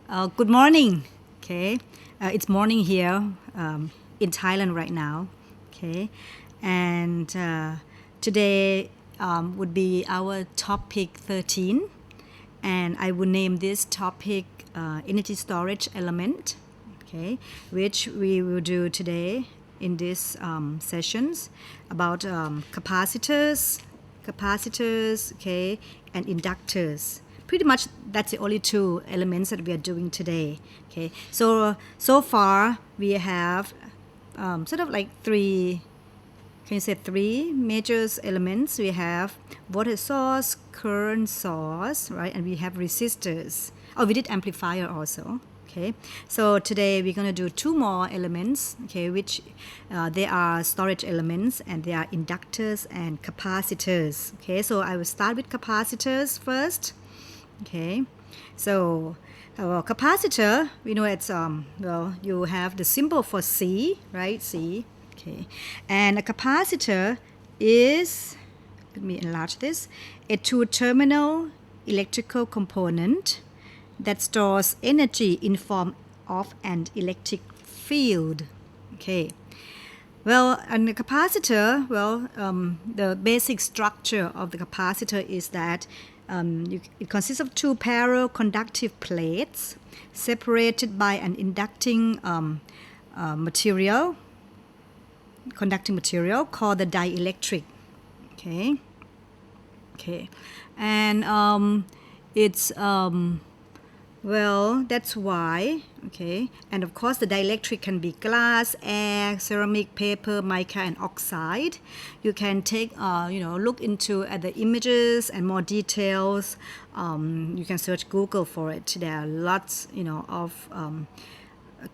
Good morning. Okay, it's morning here in Thailand right now. Okay, and today would be our topic 13, and I would name this topic energy storage element. Okay, which we will do today in these sessions about capacitors, okay, and inductors. Pretty much that's the only two elements that we are doing today. Okay, so far we have sort of like three major elements. We have voltage source, current source, right, and we have resistors. Oh, we did amplifier also. Okay, so today we're going to do two more elements, okay, which they are storage elements, and they are inductors and capacitors. Okay, so I will start with capacitors first. Okay, so capacitor, we know it's you have the symbol for C, right? C. Okay, and a capacitor is, let me enlarge this, a two-terminal electrical component that stores energy in form of an electric field. Okay, well, and the capacitor, the basic structure of the capacitor is that it consists of two parallel conductive plates separated by an conducting material called the dielectric. Okay, and it's that's why. Okay, and of course the dielectric can be glass, air, ceramic, paper, mica, and oxide. You can take look into the images and more details. You can search Google for it. There are lots of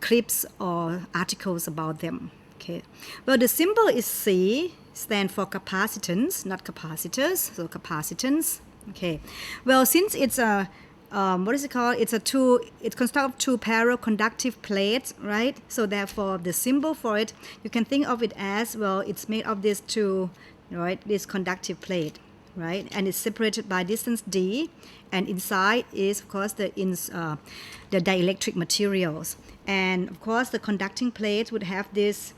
clips or articles about them. Okay, well, the symbol is C, stand for capacitance, not capacitors, so capacitance. Okay, well, since it's a what is it called? It's consists of two parallel conductive plates, right? So therefore, the symbol for it, you can think of it as, well, it's made of these two, right? This conductive plate, right? And it's separated by distance d, and inside is, of course, the dielectric materials. And of course, the conducting plate would have this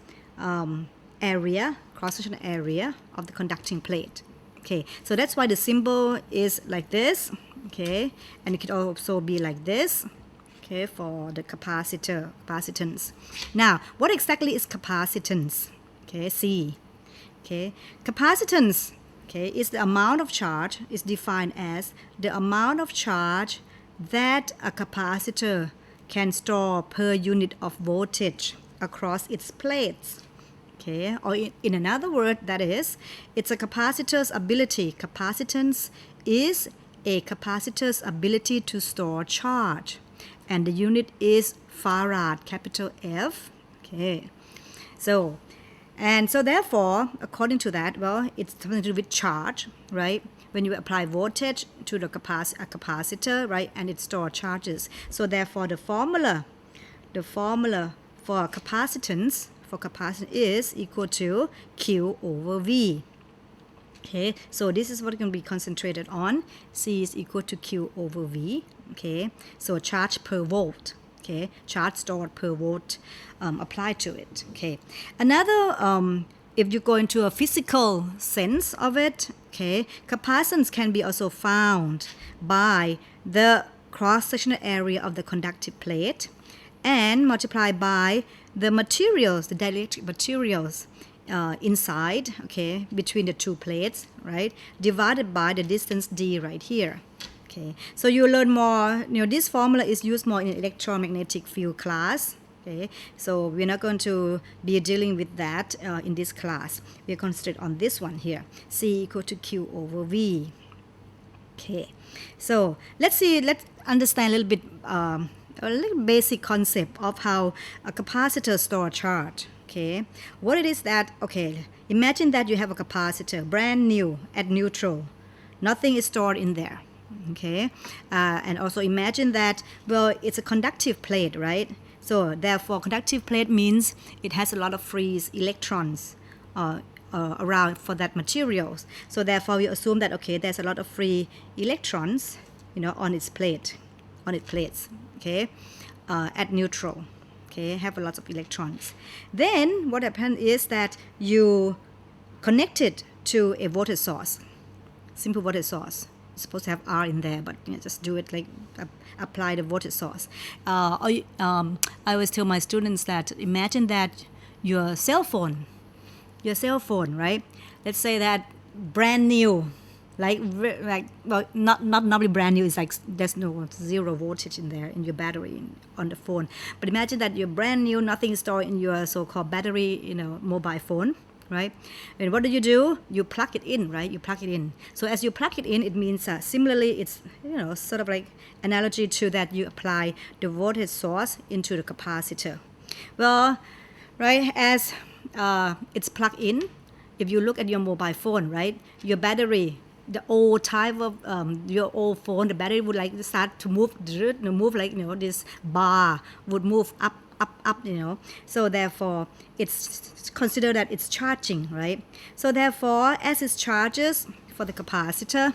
area, cross-sectional area of the conducting plate. Okay, so that's why the symbol is like this. Okay, and it could also be like this, okay, for the capacitance. Now, what exactly is capacitance? Okay, C. Okay, capacitance, okay, is the amount of charge, is defined as the amount of charge that a capacitor can store per unit of voltage across its plates. Okay, or in another word, that is, it's a capacitor's ability. Capacitance is a capacitor's ability to store charge, and the unit is farad, capital F. Okay, so therefore, according to that, well, it's something to do with charge, right? When you apply voltage to the capacitor, right, and it stores charges. So therefore, the formula for capacitance is equal to Q over V. Okay, so this is what we're going to be concentrated on. C is equal to Q over V. Okay, so charge per volt. Okay, charge stored per volt applied to it. Okay, another, if you go into a physical sense of it, okay, capacitance can be also found by the cross-sectional area of the conductive plate and multiplied by the materials, the dielectric materials inside, okay, between the two plates, right, divided by the distance d right here. Okay, so you learn more, this formula is used more in electromagnetic field class. Okay, so we're not going to be dealing with that in this class. We're concentrated on this one here, C equal to Q over V. Okay, so let's understand a little basic concept of how a capacitor stores charge. Okay, what it is that, okay, imagine that you have a capacitor, brand new, at neutral. Nothing is stored in there. Okay, and also imagine that, well, it's a conductive plate, right? So therefore, conductive plate means it has a lot of free electrons around for that materials. So therefore, we assume that, okay, there's a lot of free electrons, on its plate. on its plates, okay, at neutral, okay, have a lot of electrons. Then what happens is that you connect it to a voltage source, simple voltage source. It's supposed to have R in there, but just do it like apply the voltage source. I always tell my students that imagine that your cell phone, right? Let's say that brand new, like well, not really brand new. It's like there's no zero voltage in there in your battery on the phone. But imagine that you're brand new, nothing stored in your so-called battery, mobile phone, right? And what do? You plug it in, right? You plug it in. So as you plug it in, it means similarly, it's sort of like analogy to that you apply the voltage source into the capacitor. Well, right, as it's plugged in, if you look at your mobile phone, right, your battery, the old type of your old phone, the battery would like start to move like this bar would move up. So therefore it's considered that it's charging, right? So therefore as it charges for the capacitor,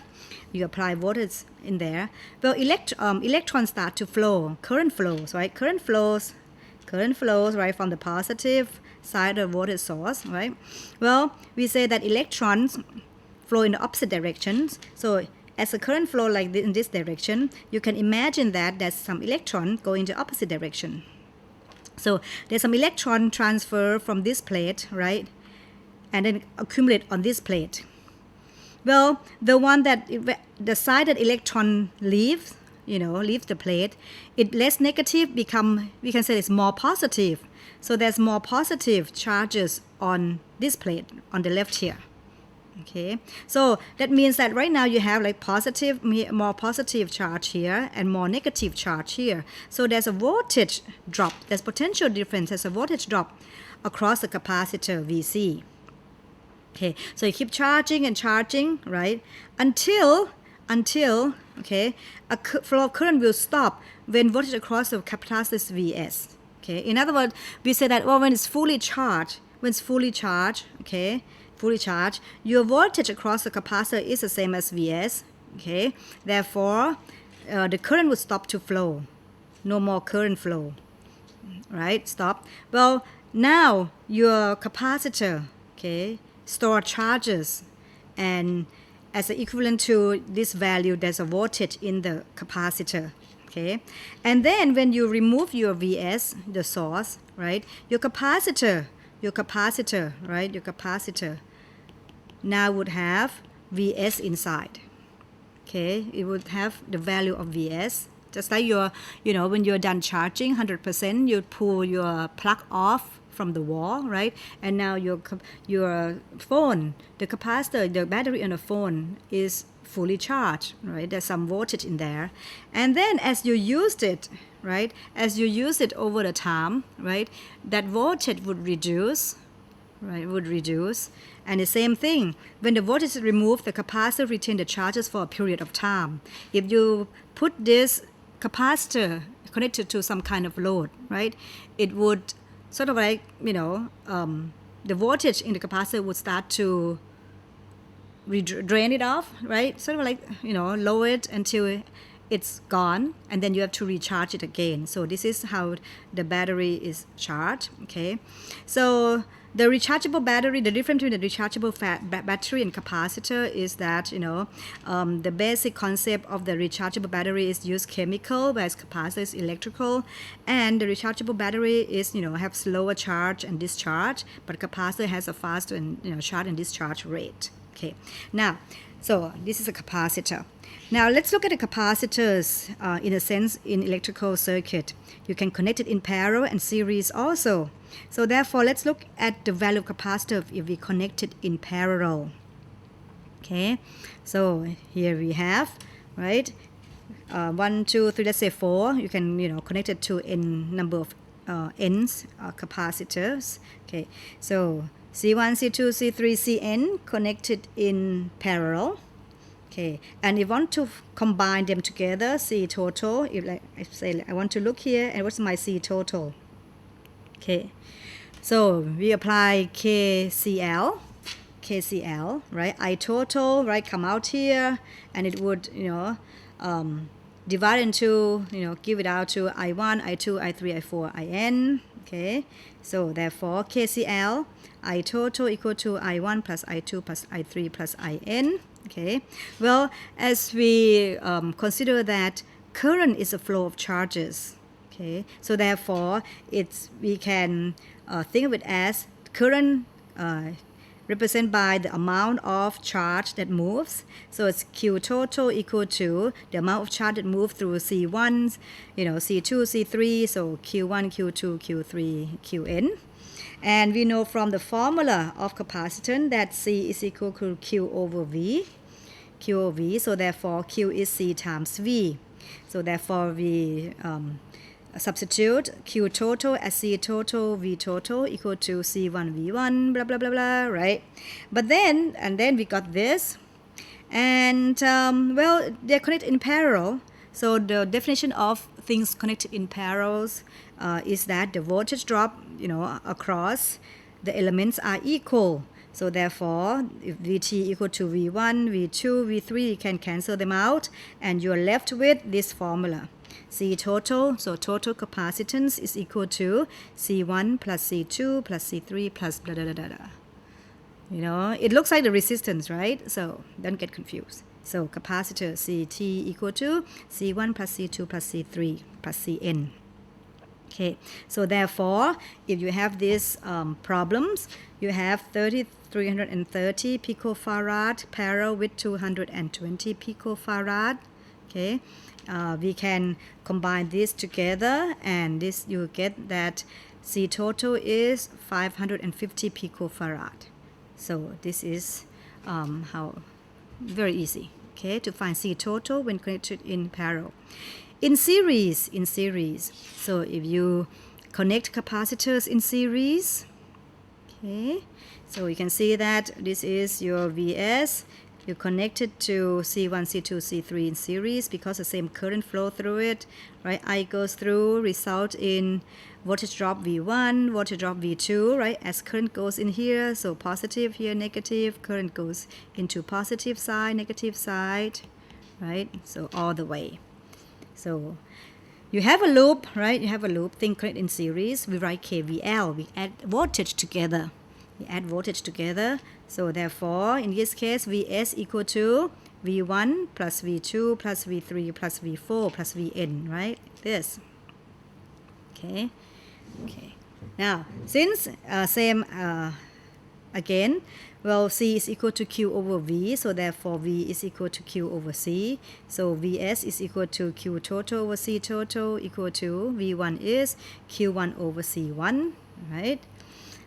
you apply voltage in there. Well, electrons start to flow, current flows, right? Current flows right from the positive side of the voltage source, right? Well, we say that electrons flow in the opposite directions. So as a current flow like this, in this direction, you can imagine that there's some electron going the opposite direction. So there's some electron transfer from this plate, right, and then accumulate on this plate. Well, the side that electron leaves the plate, it less negative we can say it's more positive. So there's more positive charges on this plate on the left here. Okay, so that means that right now you have like more positive charge here and more negative charge here. So there's a voltage drop, there's potential difference, there's a voltage drop across the capacitor VC. Okay, so you keep charging and charging, right, until okay, a flow of current will stop when voltage across the capacitor is Vs. Okay, in other words, we say that when it's fully charged, okay, fully charged, your voltage across the capacitor is the same as Vs. Okay, therefore the current will stop to flow, no more current flow, right? Stop. Well, now your capacitor, okay, store charges, and as an equivalent to this value, there's a voltage in the capacitor. Okay, and then when you remove your Vs, the source, right, your capacitor, now would have Vs inside. Okay, it would have the value of Vs. Just like when you're done charging 100%, you pull your plug off from the wall, right? And now your phone, the capacitor, the battery on the phone is fully charged, right? There's some voltage in there. And then as you used it, right? As you use it over the time, right? That voltage would reduce, right? And the same thing, when the voltage is removed, the capacitor retains the charges for a period of time. If you put this capacitor connected to some kind of load, right? It would sort of like, the voltage in the capacitor would start to drain it off, right? Sort of like, lower it until it's gone, and then you have to recharge it again. So this is how the battery is charged, okay? So the rechargeable battery, the difference between the rechargeable battery and capacitor is that, the basic concept of the rechargeable battery is use chemical, whereas capacitor is electrical. And the rechargeable battery is, have slower charge and discharge, but capacitor has a faster charge and discharge rate. Okay, now, so this is a capacitor. Now let's look at the capacitors in a sense in electrical circuit. You can connect it in parallel and series also. So therefore, let's look at the value of capacitor if we connect it in parallel. Okay, so here we have, right, 1, 2, 3, let's say 4. You can, connect it to n number of n's capacitors. Okay, so C1, C2, C3, Cn connected in parallel. Okay, and if you want to combine them together, C total, if like I say I want to look here, and what's my C total? Okay, so we apply KCL, right? I total, right, come out here, and it would, divide into, give it out to I1, I2, I3, I4, IN. Okay, so therefore KCL I total equal to I1 plus I2 plus I3 plus IN. Okay, well, as we consider that current is a flow of charges. Okay, so therefore we can think of it as current represented by the amount of charge that moves. So it's Q total equal to the amount of charge that moves through C1, C2, C3, so Q1, Q2, Q3, Qn. And we know from the formula of capacitance that C is equal to Q over V. Q over V, so therefore Q is C times V. So therefore we substitute Q total as C total V total equal to C1 V1 blah blah blah blah, right? But then we got this, and well, they're connected in parallel. So the definition of things connected in parallels is that the voltage drop across the elements are equal. So therefore, if Vt equal to V1, V2, V3, you can cancel them out, and you're left with this formula. C total, so total capacitance is equal to C1 plus C2 plus C3 plus blah, blah, blah, blah. It looks like the resistance, right? So don't get confused. So capacitor CT equal to C1 plus C2 plus C3 plus Cn. Okay, so therefore, if you have these problems, you have 330 picofarad parallel with 220 picofarad. Okay, we can combine this together, and this you get that C total is 550 picofarad. So this is how very easy, okay, to find C total when connected in parallel. In series, so if you connect capacitors in series, okay, so you can see that this is your Vs. You connect it to C1, C2, C3 in series because the same current flow through it, right? I goes through, result in voltage drop V1, voltage drop V2, right? As current goes in here, so positive here, negative, current goes into positive side, negative side, right? So all the way. So you have a loop, right? You have a loop, thing connected in series. We write KVL, we add voltage together. So therefore, in this case, Vs equal to V1 plus V2 plus V3 plus V4 plus Vn, right? This. Okay. Now, since same again, well, C is equal to Q over V, so therefore V is equal to Q over C. So Vs is equal to Q total over C total equal to V1 is Q1 over C1, right?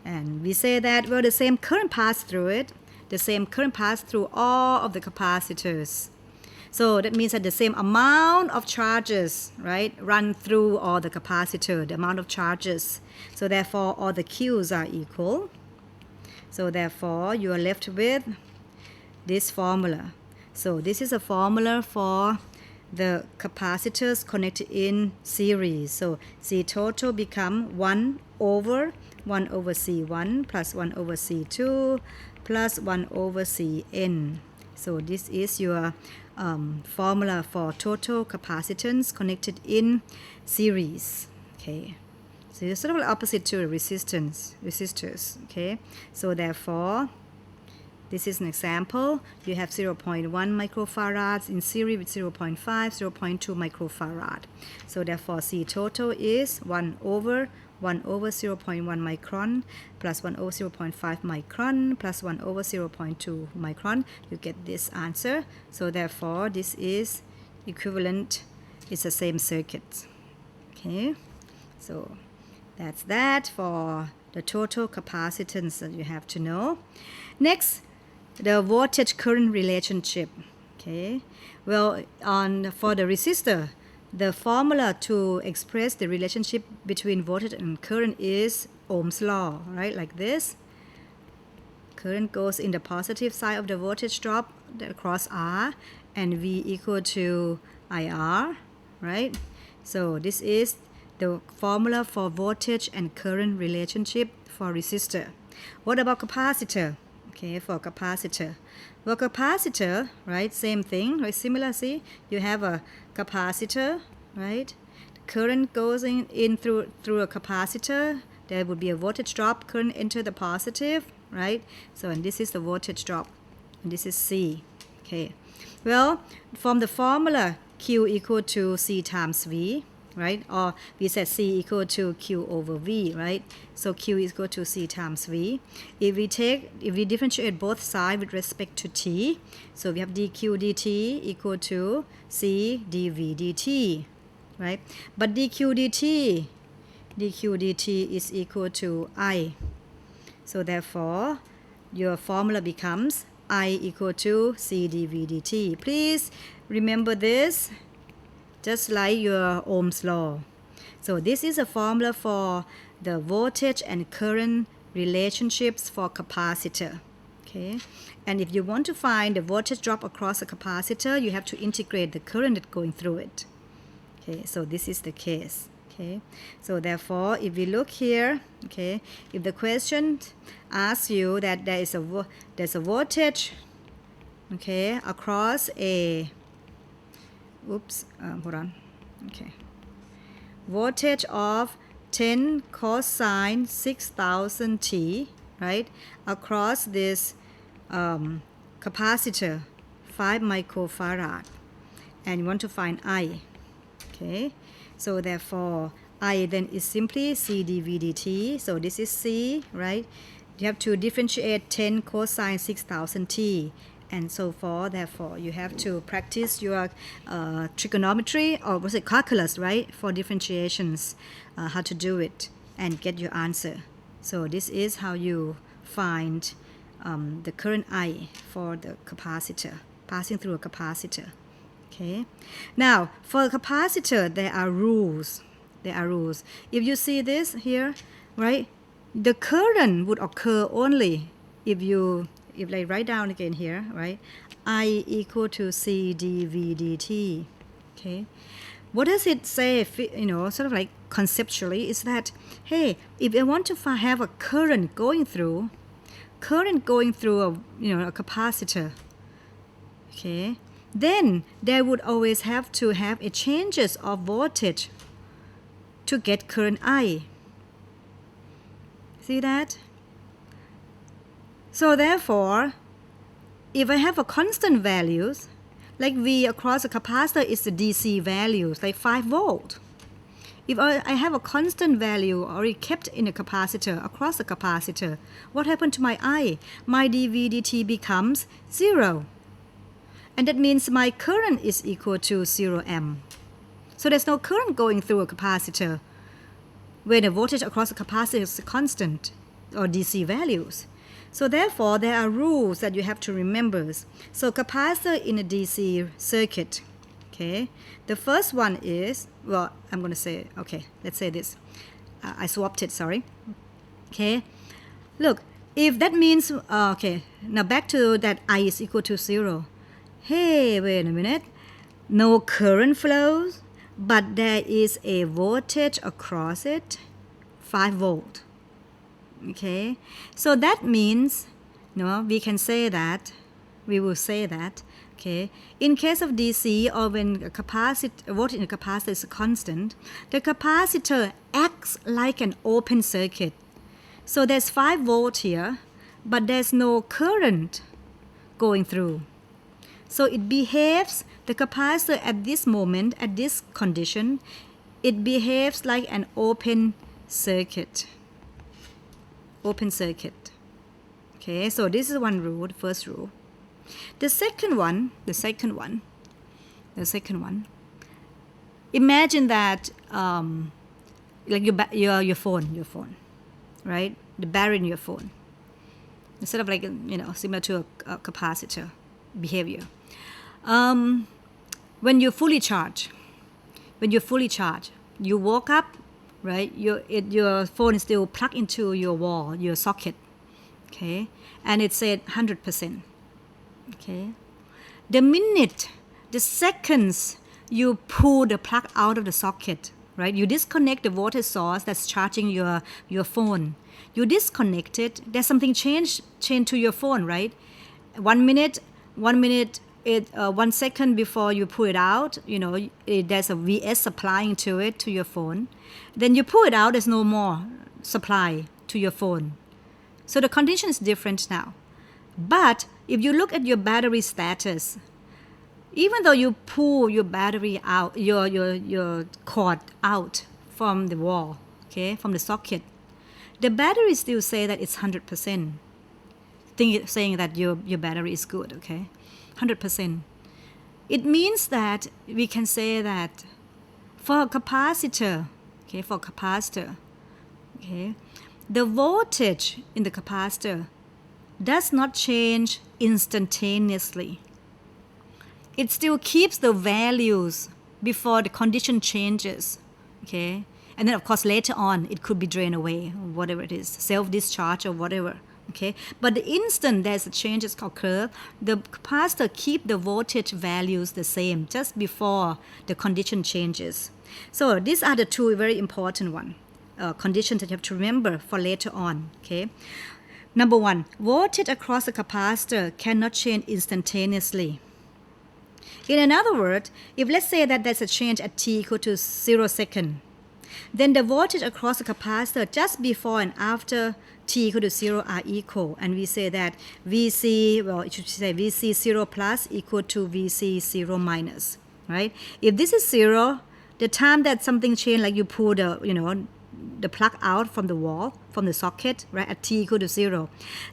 And we say that, well, the same current passed through it. The same current passed through all of the capacitors. So that means that the same amount of charges, right, run through all the capacitor, the amount of charges. So therefore, all the Qs are equal. So therefore, you are left with this formula. So this is a formula for the capacitors connected in series. So C total become 1 over C1 plus 1 over C2 plus 1 over Cn. So this is your formula for total capacitance connected in series. Okay, so it's sort of opposite to resistors. Okay, so therefore, this is an example. You have 0.1 microfarads in series with 0.5, 0.2 microfarad. So therefore, C total is 1 over 0.1 micron plus 1 over 0.5 micron plus 1 over 0.2 micron. You get this answer. So therefore, this is equivalent. It's the same circuit. Okay, so that's that for the total capacitance that you have to know. Next, the voltage current relationship. Okay, well, for the resistor, the formula to express the relationship between voltage and current is Ohm's law, right? Like this. Current goes in the positive side of the voltage drop across R, and V equal to IR, right? So this is the formula for voltage and current relationship for resistor. What about capacitor? okay, for capacitor. For capacitor, right, same thing, right, similar, see, you have a capacitor, right, current goes in through a capacitor, there would be a voltage drop, current enter the positive, right, so and this is the voltage drop, and this is C, okay. Well, from the formula Q equal to C times V, right, or we said C equal to Q over V, right, so Q is equal to C times V. If we differentiate both sides with respect to T, so we have dQ dt equal to C dV dt, right, but dQ dt is equal to I, so therefore your formula becomes I equal to C dV dt. Please remember this, just like your Ohm's law. So this is a formula for the voltage and current relationships for capacitor, okay, and if you want to find the voltage drop across a capacitor, you have to integrate the current that's going through it, okay, so this is the case, okay. So therefore if we look here, okay, if the question asks you that there's a voltage, okay, across a hold on, okay, voltage of 10 cosine 6000 t, right, across this capacitor 5 microfarad, and you want to find I, okay, so therefore I then is simply C dV dt, so this is C, right, you have to differentiate 10 cosine 6000 t and so forth, therefore you have to practice your trigonometry, or was it calculus, right, for differentiations, how to do it and get your answer. So this is how you find the current I for the capacitor passing through a capacitor, okay. Now for a capacitor there are rules. If you see this here, right, the current would occur only if I write down again here, right, I equal to C dV dt, okay. What does it say, sort of like conceptually, is that, hey, if I want to have a current going through a capacitor, okay, then there would always have to have a changes of voltage to get current I. See that? So therefore, if I have a constant values, like V across a capacitor is the DC values, like 5 volt. If I have a constant value already kept in a capacitor, across a capacitor, what happened to my I? My dV dt becomes 0. And that means my current is equal to 0 amp. So there's no current going through a capacitor when the voltage across a capacitor is constant, or DC values. So therefore there are rules that you have to remember. So capacitor in a DC circuit, okay, the first one is, well, I'm going to say, okay, let's say this, I swapped it, sorry, okay, look, if that means, okay, now back to that I is equal to 0, hey, wait a minute, no current flows, but there is a voltage across it, 5 volt. Okay, so that means, we can say that, we will say that, okay, in case of DC, or when a voltage in a capacitor is constant, the capacitor acts like an open circuit. So there's 5 volt here, but there's no current going through. So it behaves, the capacitor at this moment, at this condition, it behaves like an open circuit. Okay, so this is one rule, the first rule. The second one, imagine that like your phone, right, the battery in your phone, instead of like, similar to a capacitor behavior. When you're fully charged, you woke up, right, your phone is still plugged into your wall, your socket, okay, and it said 100%, okay. The seconds you pull the plug out of the socket, right? You disconnect the voltage source that's charging your phone. You disconnect it. There's something changed to your phone, right? 1 minute, 1 second before you pull it out, there's a VS supplying to it to your phone. Then you pull it out, there's no more supply to your phone. So the condition is different now. But if you look at your battery status, even though you pull your battery out, your cord out from the wall, okay, from the socket, the battery still say that it's 100%, saying that your battery is good, okay, 100%. It means that we can say that for a capacitor, okay, the voltage in the capacitor does not change instantaneously. It still keeps the values before the condition changes, okay? And then, of course, later on, it could be drained away, whatever it is, self-discharge or whatever, okay? But the instant there's a changes occur, the capacitor keep the voltage values the same just before the condition changes. So these are the two very important conditions that you have to remember for later on, okay? Number one, voltage across the capacitor cannot change instantaneously. In another word, if let's say that there's a change at t equal to 0 second, then the voltage across the capacitor just before and after t equal to 0 are equal. And we say that it should say VC 0 plus equal to VC 0 minus, right? If this is 0, the time that something changed, like you pull the plug out from the wall, from the socket, right, at t equal to 0.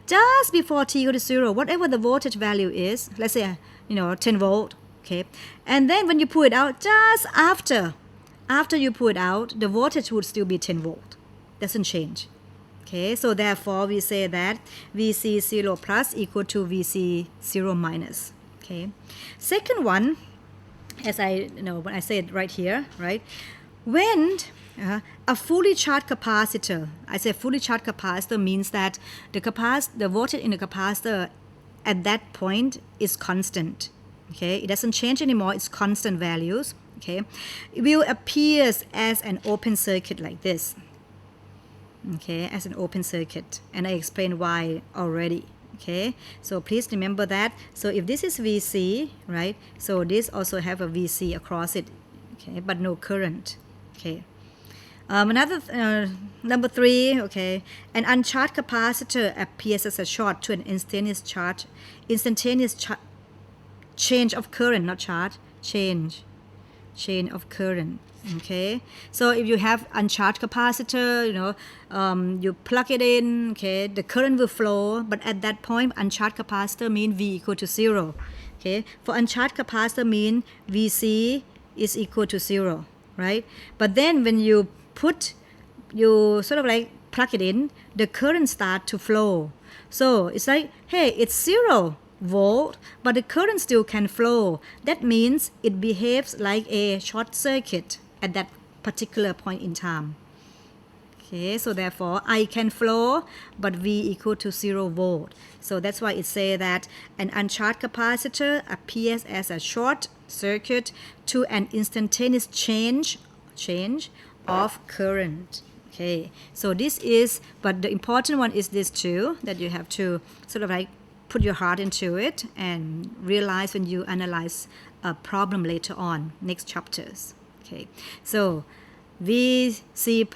Just before t equal to 0, whatever the voltage value is, let's say, 10 volt, okay? And then when you pull it out, just after you pull it out, the voltage would still be 10 volt. Doesn't change, okay? So therefore, we say that VC 0 plus equal to VC 0 minus, okay? Second one, as when I say it right here, right? When a fully charged capacitor, I say fully charged capacitor means that the voltage in the capacitor at that point is constant, okay? It doesn't change anymore, it's constant values, okay? It will appear as an open circuit like this, okay, as an open circuit, and I explained why already, okay? So please remember that. So if this is VC, right, so this also have a VC across it, okay, but no current, okay? Number 3, okay, an uncharged capacitor appears as a short to an instantaneous change of current, not charge, change of current, okay? So if you have uncharged capacitor, you plug it in, okay, the current will flow, but at that point, uncharged capacitor mean V equal to 0, okay? For uncharged capacitor mean VC is equal to 0, right? But then when you sort of like plug it in, the current start to flow. So it's like, hey, it's 0 volt, but the current still can flow. That means it behaves like a short circuit at that particular point in time. Okay, so therefore I can flow, but V equal to 0 volt. So that's why it says that an uncharged capacitor appears as a short circuit to an instantaneous change of current. Okay, so this is, but the important one is this too, that you have to sort of like put your heart into it and realize when you analyze a problem later on, next chapters. Okay, so VC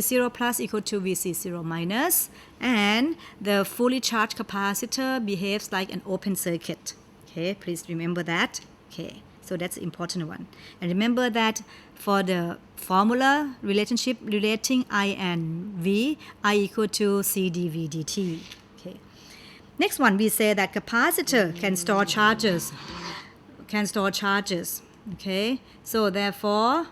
0 plus equal to VC 0 minus, and the fully charged capacitor behaves like an open circuit. Okay, please remember that. Okay, so that's the important one. And remember that for the formula relationship relating I and V, I equal to C dV dt. Okay. Next one, we say that capacitor can store charges. Okay, so therefore,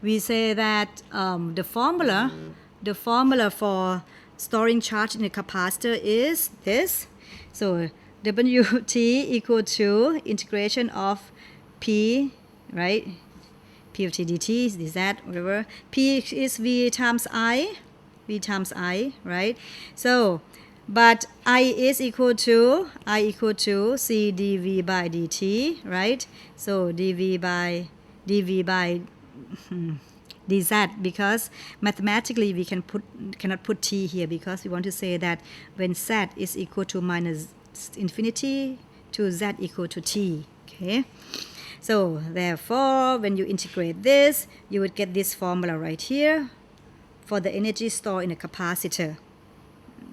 we say that the formula for storing charge in a capacitor is this. So Wt equal to integration of P, right? P of t dt is that, whatever. P is V times I, right? So, but I is equal to C dV by dt, right? So dV by dv by dz, because mathematically we cannot put t here, because we want to say that when z is equal to minus infinity to z equal to t. Okay, so therefore when you integrate this, you would get this formula right here for the energy stored in a capacitor.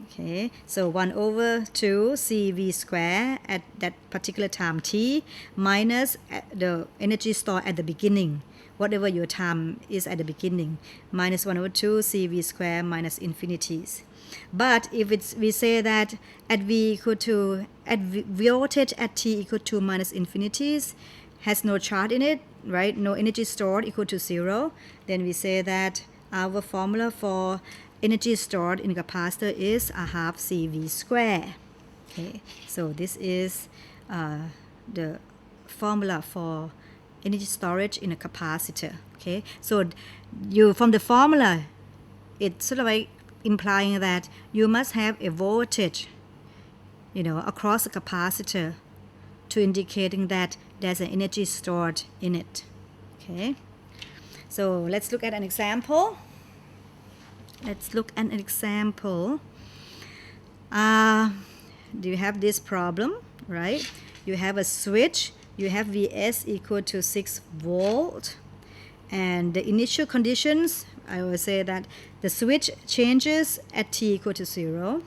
Okay, so 1 over 2 CV square at that particular time t minus the energy stored at the beginning, whatever your time is at the beginning, minus 1 over 2 CV square minus infinities. But if we say that at voltage at t equal to minus infinities has no charge in it, right? No energy stored equal to 0, then we say that our formula for energy stored in a capacitor is a half CV square. Okay, so this is the formula for energy storage in a capacitor. Okay, so you from the formula, it's sort of like implying that you must have a voltage, across the capacitor to indicating that there's an energy stored in it. Okay, so let's look at an example. Do you have this problem, right? You have a switch, you have Vs equal to 6 volt, and the initial conditions, I will say that the switch changes at t equal to 0.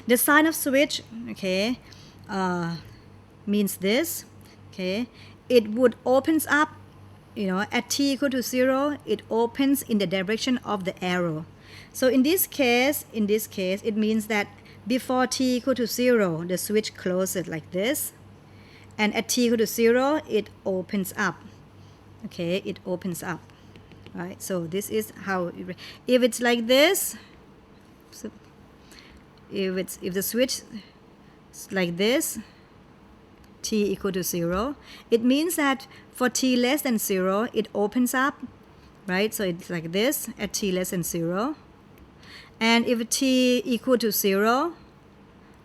The sign of switch, okay, means this, okay, it would opens up, at t equal to 0, it opens in the direction of the arrow. So in this case, it means that before t equal to 0, the switch closes like this, and at t equal to 0, it opens up. Okay, it opens up. Right, so this is how if it's like this, so if the switch is like this, t equal to 0, it means that for t less than 0, it opens up, right? So it's like this at t less than 0. And if t equal to 0,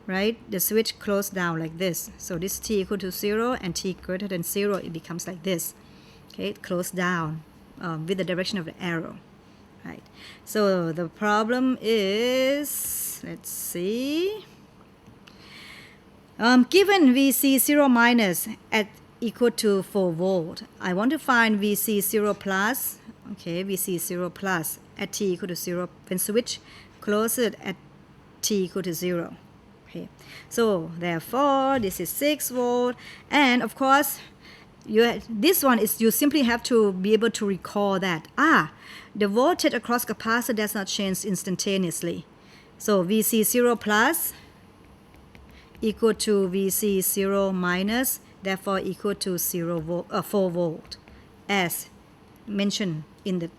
right, the switch closes down like this. So this t equal to 0 and t greater than 0, it becomes like this. Okay, it closes down with the direction of the arrow, right? So the problem is, let's see, given VC 0 minus at equal to 4 volt, I want to find VC 0 plus, okay, VC 0 plus at t equal to 0 when switch closes at t equal to 0. Okay, so therefore this is 6 volt, and of course this one is you simply have to be able to recall that the voltage across capacitor does not change instantaneously. So VC 0 plus equal to VC 0 minus, therefore equal to 4 volt, as mentioned in the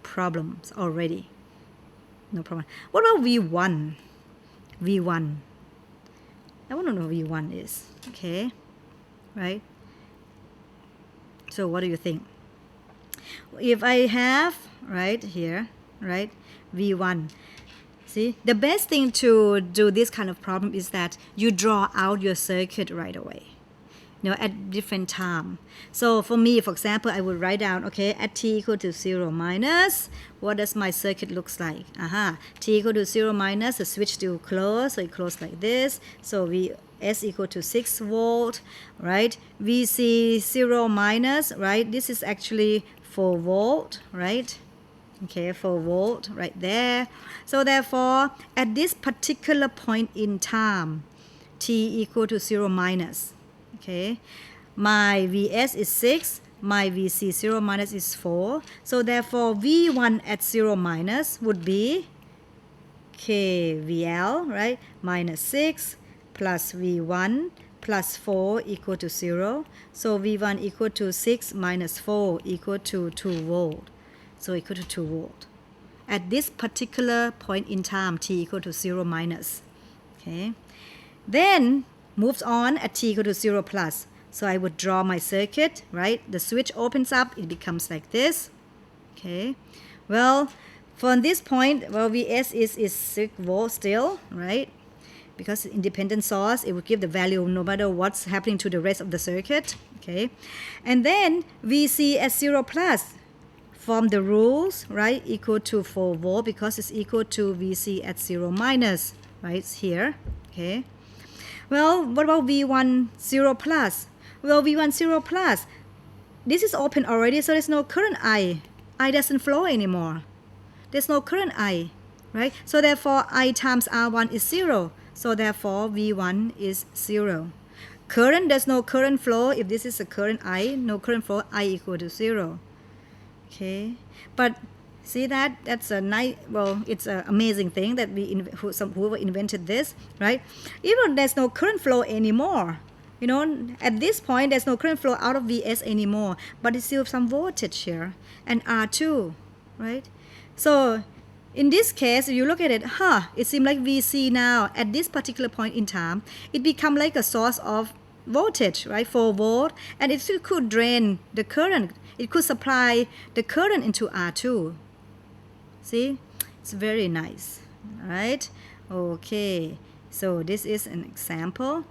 problems already. No problem. What about V1? I want to know what V1 is. Okay, right? So what do you think? If I have right here, right, V1, see, the best thing to do this kind of problem is that you draw out your circuit right away, at different time. So for me, for example, I would write down, okay, at t equal to 0 minus, what does my circuit looks like? T equal to 0 minus, the switch still closed, so it closed like this. So S equal to 6 volt, right? VC 0 minus, right? This is actually 4 volt, right? Okay, 4 volt right there. So therefore, at this particular point in time, t equal to 0 minus, okay, my Vs is 6, my Vc 0 minus is 4. So therefore, V1 at 0 minus would be KVL, right, minus 6 plus V1 plus 4 equal to 0. So V1 equal to 6 minus 4 equal to 2 volt. So equal to 2 volt. At this particular point in time, t equal to 0 minus. Okay. Then moves on at t equal to 0 plus. So I would draw my circuit, right? The switch opens up, it becomes like this. Okay. Well, from this point, well, Vs is 6 volt still, right? because independent source, it will give the value no matter what's happening to the rest of the circuit. Okay, and then VC at 0 plus, from the rules, right, equal to 4 volt because it's equal to VC at 0 minus, right, it's here. Okay, well, what about V1 0 plus? Well, V1 0 plus, this is open already, so there's no current I doesn't flow anymore. There's no current I, right? So therefore I times R1 is 0. So therefore V1 is 0. Current, there's no current flow. If this is a current I, no current flow, I equal to 0. Okay, but see that's a nice, well, it's an amazing thing that whoever invented this, right? Even there's no current flow anymore. You know, at this point there's no current flow out of Vs anymore, but it's still some voltage here and R2, right? So in this case, if you look at it, it seems like VC now at this particular point in time, it become like a source of voltage, right? 4 volt, and it still could drain the current. It could supply the current into R2. See, it's very nice, right? Okay, so this is an example.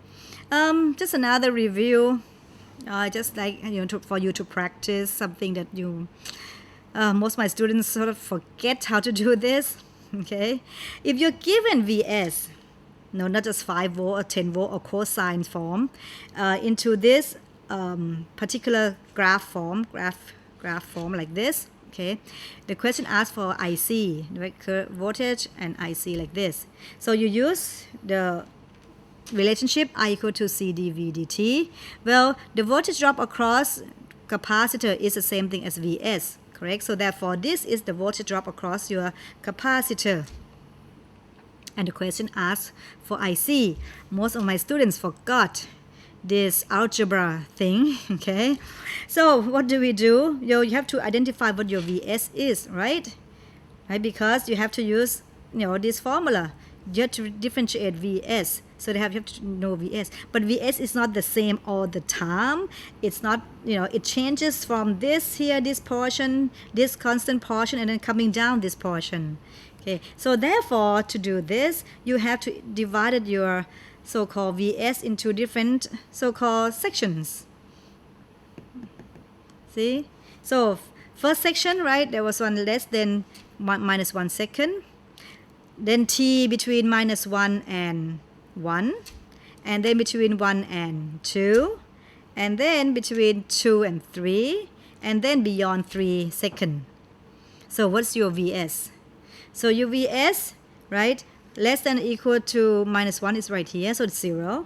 Just another review, just like, you know, for you to practice something that you. Most of my students sort of forget how to do this. Okay, if you're given Vs, no, not just 5 volt or 10 volt or cosine form, into this particular graph form like this. Okay, the question asks for IC, right? Voltage and IC like this. So you use the relationship I equal to C dV dt. Well, the voltage drop across capacitor is the same thing as Vs. Correct? So therefore this is the voltage drop across your capacitor. And the question asks for IC. Most of my students forgot this algebra thing. Okay, so what do? You have to identify what your Vs is, right? Because you have to use, you know, this formula. You have to differentiate Vs. So they have to know Vs. But Vs is not the same all the time. It's not, you know, it changes from this here, this portion, this constant portion, and then coming down this portion. Okay, so therefore to do this, you have to divide your so-called Vs into different so-called sections. See? So first section, right, there was one less than minus 1 second. Then t between minus 1 and 1, and then between 1 and 2, and then between 2 and 3, and then beyond 3 seconds. So what's your Vs? So your Vs, right, less than or equal to minus 1 is right here, so it's 0,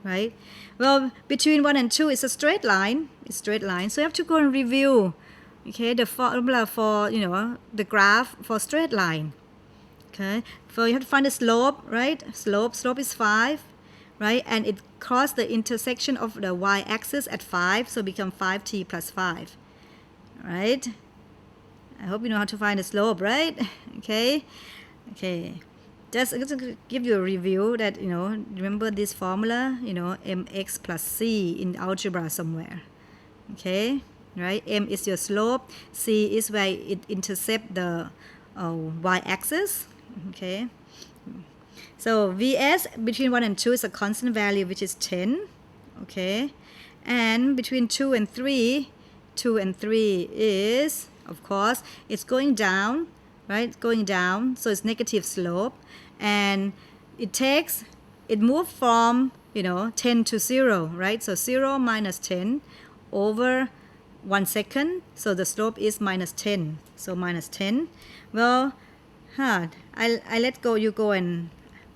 right? Well, between 1 and 2 is a straight line, so you have to go and review, okay, the formula for, you know, the graph for straight line. Okay, so you have to find the slope, right? Slope is 5, right? And it crossed the intersection of the y-axis at 5, so become 5t plus 5, right? I hope you know how to find the slope, right? Okay, just to give you a review that, you know, remember this formula, you know, mx plus c in algebra somewhere. Okay, right? M is your slope, c is where it intercepts the y-axis. Okay, so Vs between 1 and 2 is a constant value, which is 10. Okay, and between 2 and 3 is, of course, it's going down, right? Going down, so it's negative slope, and it moved from, you know, 10 to 0, right? So 0 minus 10 over 1 second, so the slope is minus 10. So minus 10. Well, I let go, you go and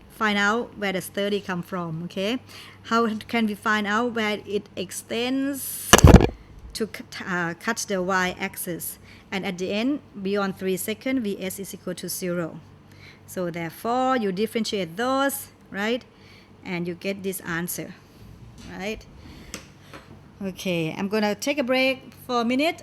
find out where the 30 come from. Okay, how can we find out where it extends to cut the y-axis, and at the end beyond 3 seconds Vs is equal to 0. So therefore you differentiate those, right, and you get this answer, right? Okay, I'm gonna take a break for a minute.